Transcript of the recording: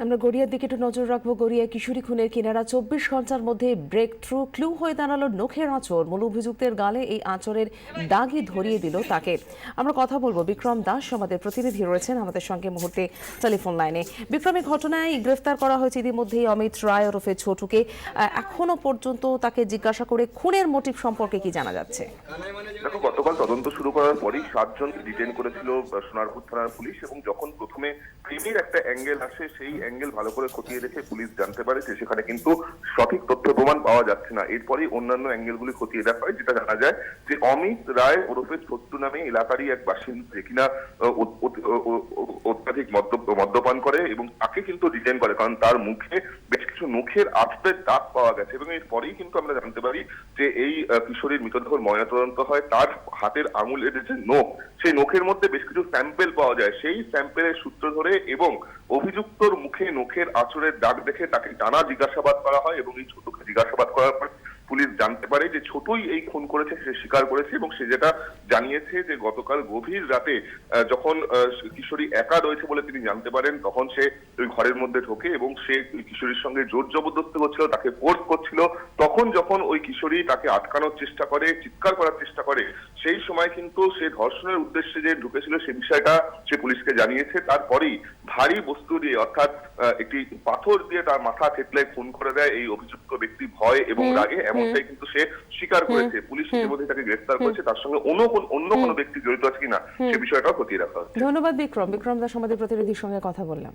আমরা গড়িয়ার দিকে একটু নজর রাখবো। গড়িয়া কিশোরী খুনের কিনারা 24 ঘন্টার মধ্যে ব্রেক থ্রু ক্লু হয়ে দাঁড়ালো নখের আঁচড়। মূল অভিযুক্তের গালে এই আঁচড়ের দাগই ধরিয়ে দিল তাকে। আমরা কথা বলবো বিক্রম দাস, আমাদের প্রতিনিধি রয়েছেন আমাদের সঙ্গে মুহূর্তে টেলিফোন লাইনে। বিক্রম, এই ঘটনায় গ্রেফতার করা হয়েছে ইতিমধ্যেই অমিত রায় ওরফে ছোটুকে। এখনো পর্যন্ত তাকে জিজ্ঞাসা করে খুনের মোটিভ সম্পর্কে কি জানা যাচ্ছে? দেখো, গতকাল তদন্ত শুরু করার পরই 7 জনকে ডিটেইন করেছিল সোনারপুর থানার পুলিশ, এবং যখন প্রথমে ক্রিমির একটা অ্যাঙ্গেল আসে, সেই অ্যাঙ্গেল ভালো করে খতিয়ে দেখে পুলিশ জানতে পারে যে সেখানে কিন্তু সঠিক তথ্য প্রমাণ পাওয়া যাচ্ছে না। এরপরই অন্যান্য অ্যাঙ্গেলগুলি খতিয়ে দেখা হয়, যেটা জানা যায় যে অমিত রায় ওরফে ছোট্টু নামে এলাকারই এক বাসিন্দা, যে কিনা অত্যাধিক মদ্যপান করে, এবং তাকে কিন্তু ডিটেইন করে কারণ তার মুখে বেশ কিছু নখের আঁচড়ের দাগ পাওয়া গেছে। এবং এরপরেই কিন্তু আমরা জানতে পারি যে এই কিশোরীর মৃতদেহ ময়নাতদন্ত হয়। তার হাতের আঙুলের যে নখ, সেই নখের মধ্যে বেশ কিছু স্যাম্পেল পাওয়া যায়। সেই স্যাম্পেলের সূত্র ধরে এবং অভিযুক্তর মুখে নখের আঁচড়ের দাগ দেখে তাকে টানা জিজ্ঞাসাবাদ করা হয়, এবং এই ছোটকে জিজ্ঞাসাবাদ করার পর পুলিশ জানতে পারে যে ছোটই এই খুন করেছে, সে স্বীকার করেছে। এবং সে যেটা জানিয়েছে যে গতকাল গভীর রাতে যখন কিশোরী একা রয়েছে বলে তিনি জানতে পারেন, তখন সে ওই ঘরের মধ্যে ঢোকে এবং সে কিশোরীর সঙ্গে জোর জবরদস্তি করছিল, তাকে ফোর্স করছিল। তখন যখন ওই কিশোরী তাকে আটকানোর চেষ্টা করে, চিৎকার করার চেষ্টা করে, সেই সময় কিন্তু সে ধর্ষণের উদ্দেশ্যে যে ঢুকেছিল সে বিষয়টা সে পুলিশকে জানিয়েছে। তারপরেই ভারী বস্তু দিয়ে, অর্থাৎ একটি পাথর দিয়ে তার মাথা থেতলে খুন করে দেয় এই অভিযুক্ত ব্যক্তি ভয় এবং রাগে, এমনটাই কিন্তু সে স্বীকার করেছে। পুলিশ ইতিমধ্যে তাকে গ্রেফতার করেছে। তার সঙ্গে অন্য কোনো ব্যক্তি জড়িত আছে কিনা সে বিষয়টাও খতিয়ে রাখা হচ্ছে। ধন্যবাদ বিক্রম দাস, আমাদের প্রতিনিধির সঙ্গে কথা বললাম।